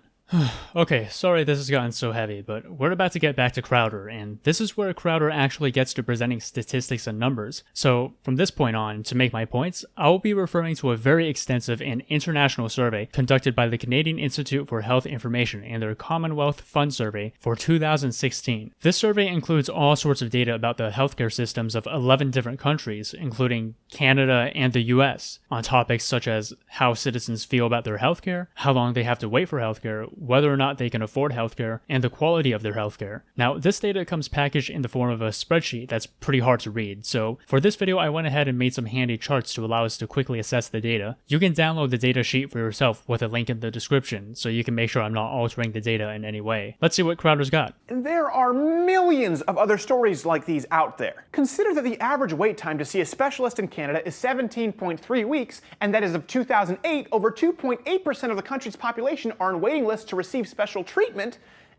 Okay, sorry this has gotten so heavy, but we're about to get back to Crowder, and this is where Crowder actually gets to presenting statistics and numbers. So, from this point on, to make my points, I will be referring to a very extensive and international survey conducted by the Canadian Institute for Health Information and their Commonwealth Fund Survey for 2016. This survey includes all sorts of data about the healthcare systems of 11 different countries, including Canada and the US, on topics such as how citizens feel about their healthcare, how long they have to wait for healthcare, whether or not they can afford healthcare, and the quality of their healthcare. Now, this data comes packaged in the form of a spreadsheet that's pretty hard to read, so for this video I went ahead and made some handy charts to allow us to quickly assess the data. You can download the data sheet for yourself with a link in the description, so you can make sure I'm not altering the data in any way. Let's see what Crowder's got. And there are millions of other stories like these out there. Consider that the average wait time to see a specialist in Canada is 17.3 weeks, and that as of 2008, over 2.8% of the country's population are on waiting lists to receive special treatment,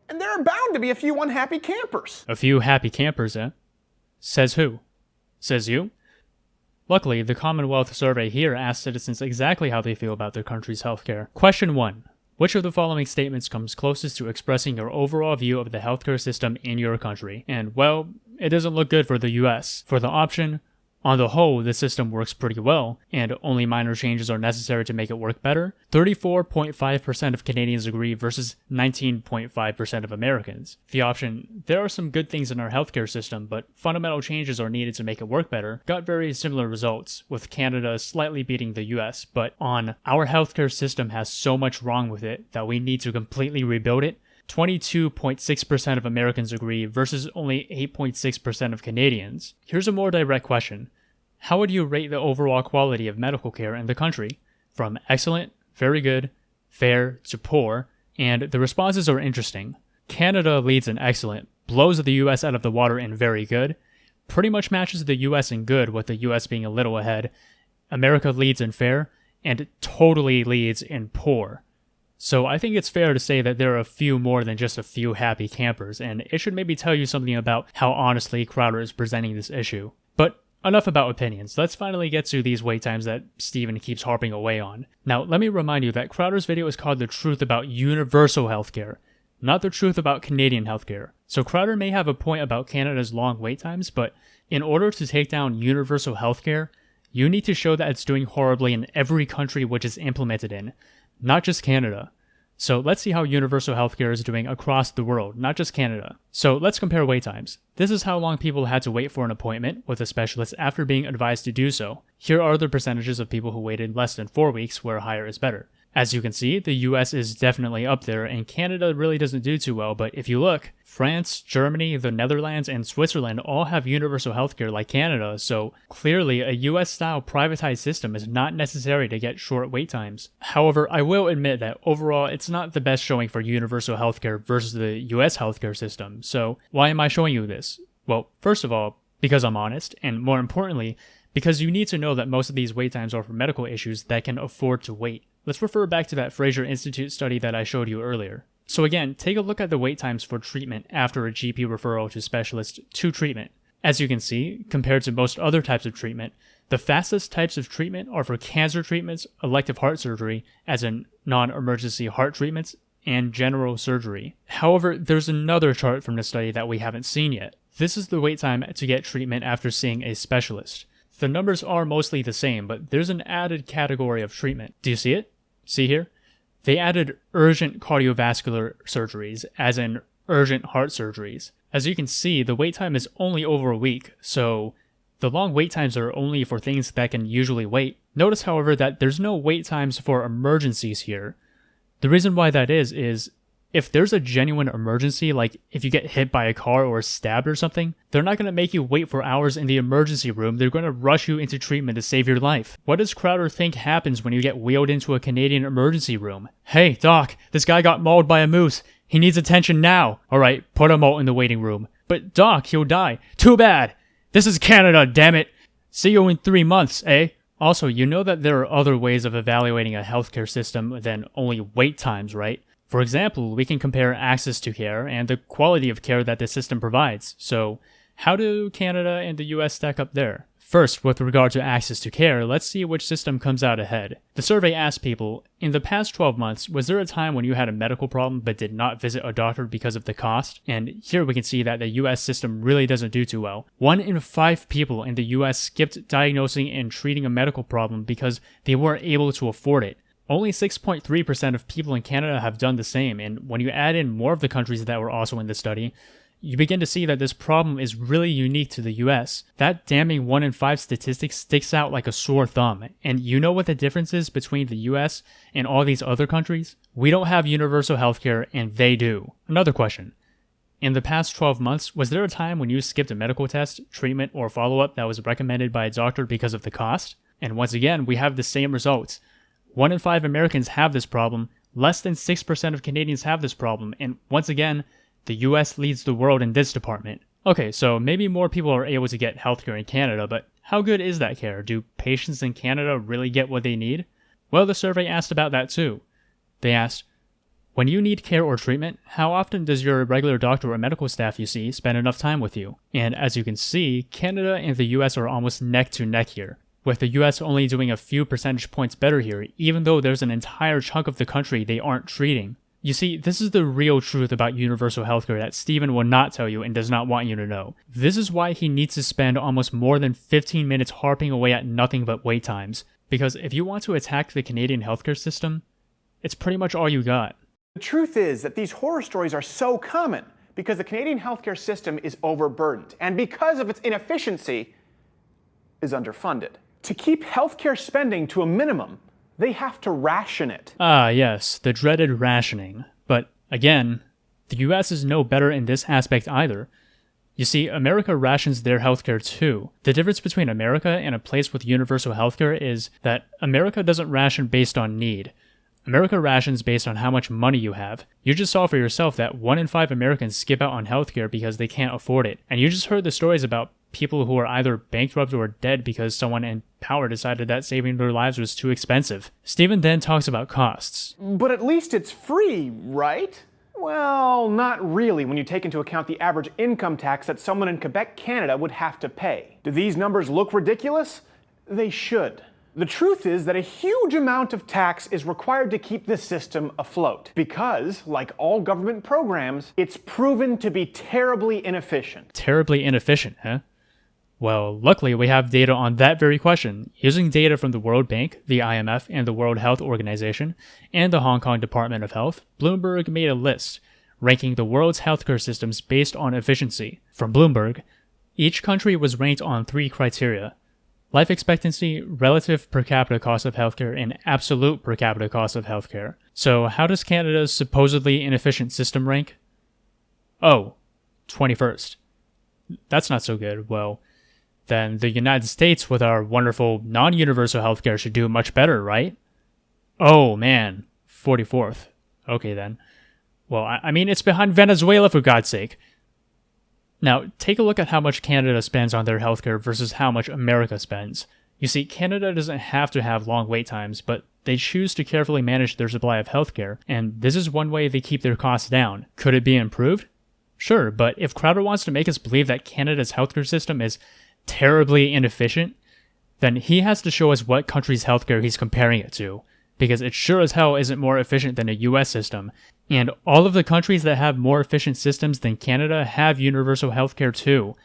and there are bound to be a few unhappy campers. A few happy campers, eh? Says who? Says you? Luckily, the Commonwealth survey here asks citizens exactly how they feel about their country's healthcare. Question 1. Which of the following statements comes closest to expressing your overall view of the healthcare system in your country? And, well, it doesn't look good for the US. For the option, on the whole, the system works pretty well, and only minor changes are necessary to make it work better, 34.5% of Canadians agree versus 19.5% of Americans. The option, there are some good things in our healthcare system, but fundamental changes are needed to make it work better, got very similar results, with Canada slightly beating the US, but on our healthcare system has so much wrong with it that we need to completely rebuild it, 22.6% of Americans agree versus only 8.6% of Canadians. Here's a more direct question. How would you rate the overall quality of medical care in the country? From excellent, very good, fair, to poor, and the responses are interesting. Canada leads in excellent, blows the US out of the water in very good, pretty much matches the US in good with the US being a little ahead. America leads in fair, and totally leads in poor. So I think it's fair to say that there are a few more than just a few happy campers, and it should maybe tell you something about how honestly Crowder is presenting this issue. But enough about opinions, let's finally get to these wait times that Steven keeps harping away on. Now, let me remind you that Crowder's video is called The Truth About Universal Healthcare, not the truth about Canadian healthcare. So Crowder may have a point about Canada's long wait times, but in order to take down universal healthcare, you need to show that it's doing horribly in every country which is implemented in, not just Canada. So let's see how universal healthcare is doing across the world, not just Canada. So let's compare wait times. This is how long people had to wait for an appointment with a specialist after being advised to do so. Here are the percentages of people who waited less than 4 weeks, where higher is better. As you can see, the US is definitely up there, and Canada really doesn't do too well, but if you look, France, Germany, the Netherlands, and Switzerland all have universal healthcare like Canada, so clearly a US-style privatized system is not necessary to get short wait times. However, I will admit that overall it's not the best showing for universal healthcare versus the US healthcare system, so why am I showing you this? Well, first of all, because I'm honest, and more importantly, because you need to know that most of these wait times are for medical issues that can afford to wait. Let's refer back to that Fraser Institute study that I showed you earlier. So again, take a look at the wait times for treatment after a GP referral to specialist to treatment. As you can see, compared to most other types of treatment, the fastest types of treatment are for cancer treatments, elective heart surgery, as in non-emergency heart treatments, and general surgery. However, there's another chart from the study that we haven't seen yet. This is the wait time to get treatment after seeing a specialist. The numbers are mostly the same, but there's an added category of treatment. Do you see it? See here? They added urgent cardiovascular surgeries, as in urgent heart surgeries. As you can see, the wait time is only over a week, so the long wait times are only for things that can usually wait. Notice, however, that there's no wait times for emergencies here. The reason why that is if there's a genuine emergency, like if you get hit by a car or stabbed or something, they're not going to make you wait for hours in the emergency room. They're going to rush you into treatment to save your life. What does Crowder think happens when you get wheeled into a Canadian emergency room? Hey, doc, this guy got mauled by a moose. He needs attention now. Alright, put him out in the waiting room. But doc, he'll die. Too bad. This is Canada, damn it. See you in 3 months, eh? Also, you know that there are other ways of evaluating a healthcare system than only wait times, right? For example, we can compare access to care and the quality of care that the system provides. So, how do Canada and the US stack up there? First, with regard to access to care, let's see which system comes out ahead. The survey asked people, in the past 12 months, was there a time when you had a medical problem but did not visit a doctor because of the cost? And here we can see that the US system really doesn't do too well. 1 in 5 people in the US skipped diagnosing and treating a medical problem because they weren't able to afford it. Only 6.3% of people in Canada have done the same, and when you add in more of the countries that were also in the study, you begin to see that this problem is really unique to the US. That damning 1 in 5 statistic sticks out like a sore thumb. And you know what the difference is between the US and all these other countries? We don't have universal healthcare, and they do. Another question. In the past 12 months, was there a time when you skipped a medical test, treatment, or follow-up that was recommended by a doctor because of the cost? And once again, we have the same results. 1 in 5 Americans have this problem, less than 6% of Canadians have this problem, and once again, the US leads the world in this department. Okay, so maybe more people are able to get healthcare in Canada, but how good is that care? Do patients in Canada really get what they need? Well, the survey asked about that too. They asked, when you need care or treatment, how often does your regular doctor or medical staff you see spend enough time with you? And as you can see, Canada and the US are almost neck to neck here, with the US only doing a few percentage points better here, even though there's an entire chunk of the country they aren't treating. You see, this is the real truth about universal healthcare that Stephen will not tell you and does not want you to know. This is why he needs to spend almost more than 15 minutes harping away at nothing but wait times. Because if you want to attack the Canadian healthcare system, it's pretty much all you got. The truth is that these horror stories are so common because the Canadian healthcare system is overburdened and because of its inefficiency is underfunded. To keep healthcare spending to a minimum, they have to ration it. Ah, yes, the dreaded rationing. But again, the US is no better in this aspect either. You see, America rations their healthcare too. The difference between America and a place with universal healthcare is that America doesn't ration based on need. America rations based on how much money you have. You just saw for yourself that 1 in 5 Americans skip out on healthcare because they can't afford it. And you just heard the stories about people who are either bankrupt or dead because someone in power decided that saving their lives was too expensive. Stephen then talks about costs. But at least it's free, right? Well, not really when you take into account the average income tax that someone in Quebec, Canada would have to pay. Do these numbers look ridiculous? They should. The truth is that a huge amount of tax is required to keep the system afloat because, like all government programs, it's proven to be terribly inefficient. Terribly inefficient, huh? Well, luckily we have data on that very question. Using data from the World Bank, the IMF, and the World Health Organization, and the Hong Kong Department of Health, Bloomberg made a list, ranking the world's healthcare systems based on efficiency. From Bloomberg, each country was ranked on 3 criteria: life expectancy, relative per capita cost of healthcare, and absolute per capita cost of healthcare. So how does Canada's supposedly inefficient system rank? Oh, 21st. That's not so good. Well, then the United States with our wonderful non-universal healthcare should do much better, right? Oh man, 44th. Okay then. Well, I mean, it's behind Venezuela for God's sake. Now, take a look at how much Canada spends on their healthcare versus how much America spends. You see, Canada doesn't have to have long wait times, but they choose to carefully manage their supply of healthcare, and this is one way they keep their costs down. Could it be improved? Sure, but if Crowder wants to make us believe that Canada's healthcare system is terribly inefficient, then he has to show us what country's healthcare he's comparing it to, because it sure as hell isn't more efficient than a US system, and all of the countries that have more efficient systems than Canada have universal healthcare too.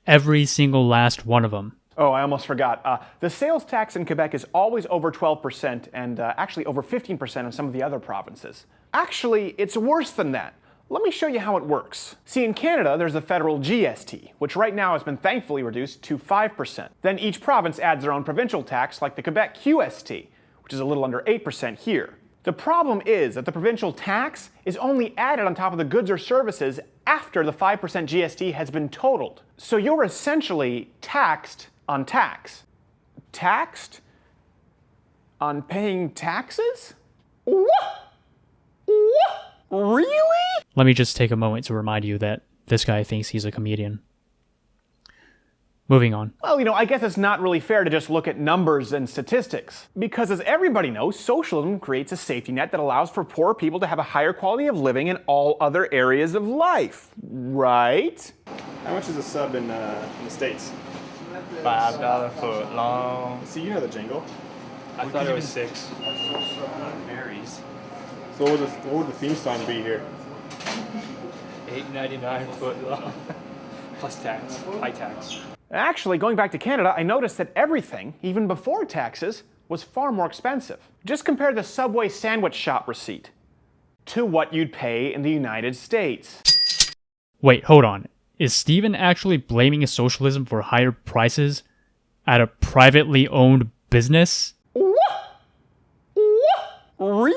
Every single last one of them. Oh, I almost forgot. The sales tax in Quebec is always over 12% and actually over 15% in some of the other provinces. Actually, it's worse than that. Let me show you how it works. See, in Canada, there's the federal GST, which right now has been thankfully reduced to 5%. Then each province adds their own provincial tax, like the Quebec QST, which is a little under 8% here. The problem is that the provincial tax is only added on top of the goods or services after the 5% GST has been totaled. So you're essentially taxed on tax. Taxed on paying taxes? What? Really? Let me just take a moment to remind you that this guy thinks he's a comedian. Moving on. Well, I guess it's not really fair to just look at numbers and statistics. Because as everybody knows, socialism creates a safety net that allows for poor people to have a higher quality of living in all other areas of life. Right? How much is a sub in the States? $5 a foot long. See, you know the jingle. I thought it was 6. Varies. So what would the theme song be here? $8.99 foot long. Plus tax. High tax. Actually, going back to Canada, I noticed that everything, even before taxes, was far more expensive. Just compare the Subway sandwich shop receipt to what you'd pay in the United States. Wait, hold on. Is Steven actually blaming socialism for higher prices at a privately owned business? What? Really?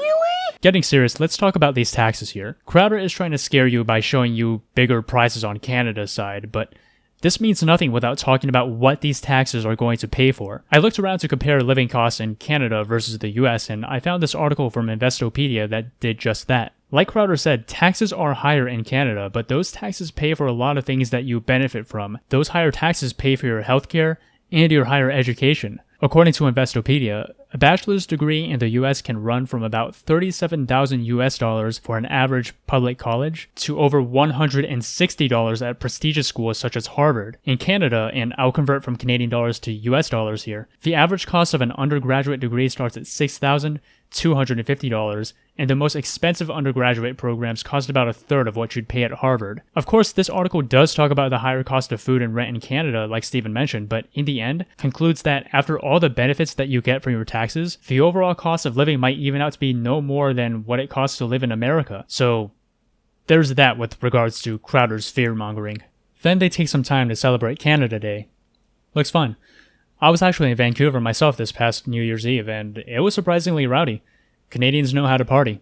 Getting serious, let's talk about these taxes here. Crowder is trying to scare you by showing you bigger prices on Canada's side, but this means nothing without talking about what these taxes are going to pay for. I looked around to compare living costs in Canada versus the US, and I found this article from Investopedia that did just that. Like Crowder said, taxes are higher in Canada, but those taxes pay for a lot of things that you benefit from. Those higher taxes pay for your healthcare and your higher education. According to Investopedia, a bachelor's degree in the US can run from about $37,000 for an average public college to over $160 at prestigious schools such as Harvard. In Canada, and I'll convert from Canadian dollars to US dollars here, the average cost of an undergraduate degree starts at $6,250, and the most expensive undergraduate programs cost about a third of what you'd pay at Harvard. Of course, this article does talk about the higher cost of food and rent in Canada, like Steven mentioned, but in the end, concludes that after all the benefits that you get from your taxes, the overall cost of living might even out to be no more than what it costs to live in America. So, there's that with regards to Crowder's fear-mongering. Then they take some time to celebrate Canada Day. Looks fun. I was actually in Vancouver myself this past New Year's Eve, and it was surprisingly rowdy. Canadians know how to party.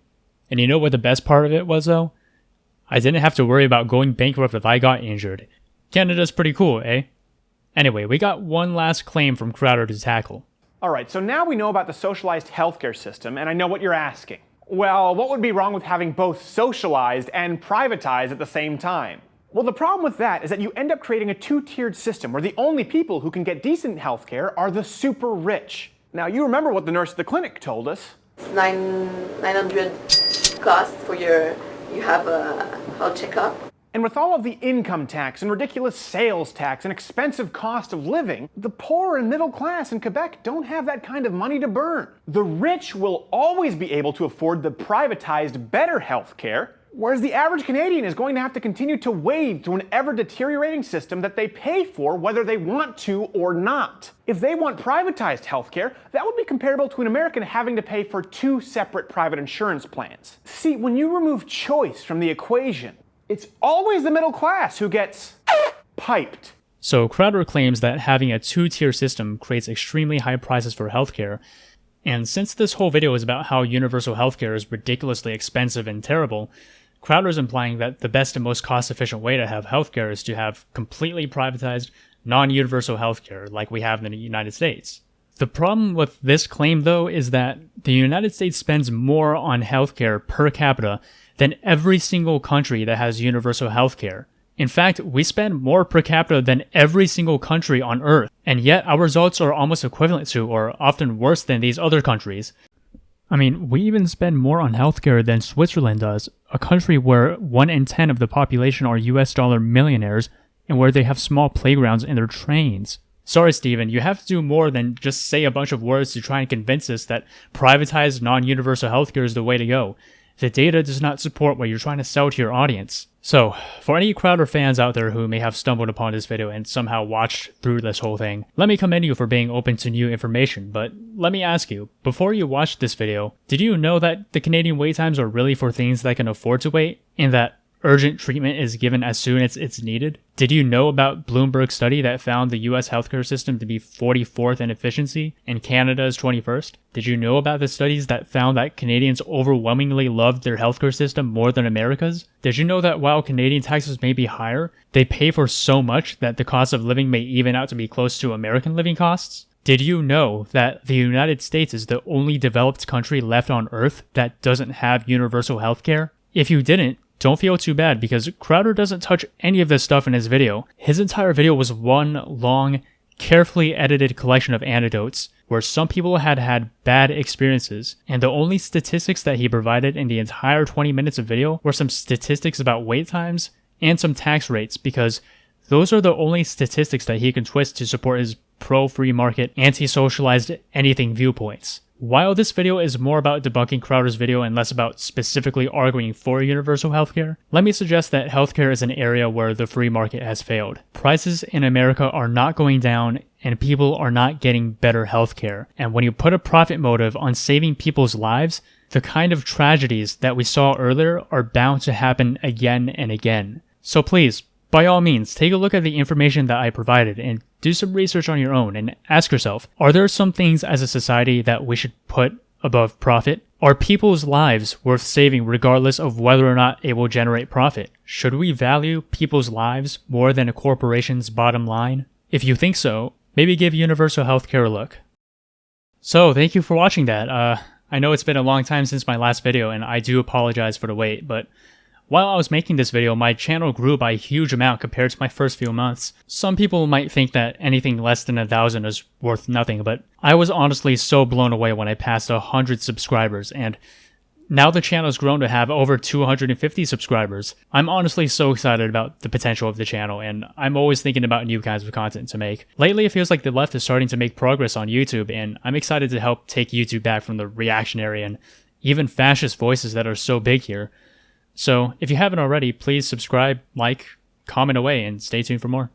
And you know what the best part of it was, though? I didn't have to worry about going bankrupt if I got injured. Canada's pretty cool, eh? Anyway, we got one last claim from Crowder to tackle. Alright, so now we know about the socialized healthcare system, and I know what you're asking. Well, what would be wrong with having both socialized and privatized at the same time? Well, the problem with that is that you end up creating a two-tiered system where the only people who can get decent healthcare are the super rich. Now, you remember what the nurse at the clinic told us. $900 cost for you have a health checkup. And with all of the income tax and ridiculous sales tax and expensive cost of living, the poor and middle class in Quebec don't have that kind of money to burn. The rich will always be able to afford the privatized better health care, whereas the average Canadian is going to have to continue to wade through an ever-deteriorating system that they pay for whether they want to or not. If they want privatized healthcare, that would be comparable to an American having to pay for 2 separate private insurance plans. See, when you remove choice from the equation, it's always the middle class who gets piped. So Crowder claims that having a two-tier system creates extremely high prices for healthcare. And since this whole video is about how universal healthcare is ridiculously expensive and terrible, Crowder's implying that the best and most cost-efficient way to have healthcare is to have completely privatized, non-universal healthcare like we have in the United States. The problem with this claim, though, is that the United States spends more on healthcare per capita than every single country that has universal healthcare. In fact, we spend more per capita than every single country on Earth, and yet our results are almost equivalent to, or often worse than, these other countries. I mean, we even spend more on healthcare than Switzerland does, a country where 1 in 10 of the population are US dollar millionaires and where they have small playgrounds in their trains. Sorry, Steven, you have to do more than just say a bunch of words to try and convince us that privatized non-universal healthcare is the way to go. The data does not support what you're trying to sell to your audience. So, for any Crowder fans out there who may have stumbled upon this video and somehow watched through this whole thing, let me commend you for being open to new information, but let me ask you, before you watched this video, did you know that the Canadian wait times are really for things that can afford to wait, and that urgent treatment is given as soon as it's needed? Did you know about Bloomberg's study that found the US healthcare system to be 44th in efficiency and Canada's 21st? Did you know about the studies that found that Canadians overwhelmingly loved their healthcare system more than America's? Did you know that while Canadian taxes may be higher, they pay for so much that the cost of living may even out to be close to American living costs? Did you know that the United States is the only developed country left on Earth that doesn't have universal healthcare? If you didn't, don't feel too bad, because Crowder doesn't touch any of this stuff in his video. His entire video was one long, carefully edited collection of anecdotes where some people had bad experiences, and the only statistics that he provided in the entire 20 minutes of video were some statistics about wait times and some tax rates, because those are the only statistics that he can twist to support his pro-free market, anti-socialized anything viewpoints. While this video is more about debunking Crowder's video and less about specifically arguing for universal healthcare, let me suggest that healthcare is an area where the free market has failed. Prices in America are not going down and people are not getting better healthcare. And when you put a profit motive on saving people's lives, the kind of tragedies that we saw earlier are bound to happen again and again. So please, by all means, take a look at the information that I provided and do some research on your own and ask yourself, are there some things as a society that we should put above profit? Are people's lives worth saving regardless of whether or not it will generate profit? Should we value people's lives more than a corporation's bottom line? If you think so, maybe give universal healthcare a look. So, thank you for watching that. I know it's been a long time since my last video and I do apologize for the wait, but while I was making this video, my channel grew by a huge amount compared to my first few months. Some people might think that anything less than 1,000 is worth nothing, but I was honestly so blown away when I passed 100 subscribers, and now the channel's grown to have over 250 subscribers. I'm honestly so excited about the potential of the channel, and I'm always thinking about new kinds of content to make. Lately, it feels like the left is starting to make progress on YouTube, and I'm excited to help take YouTube back from the reactionary and even fascist voices that are so big here. So, if you haven't already, please subscribe, like, comment away, and stay tuned for more.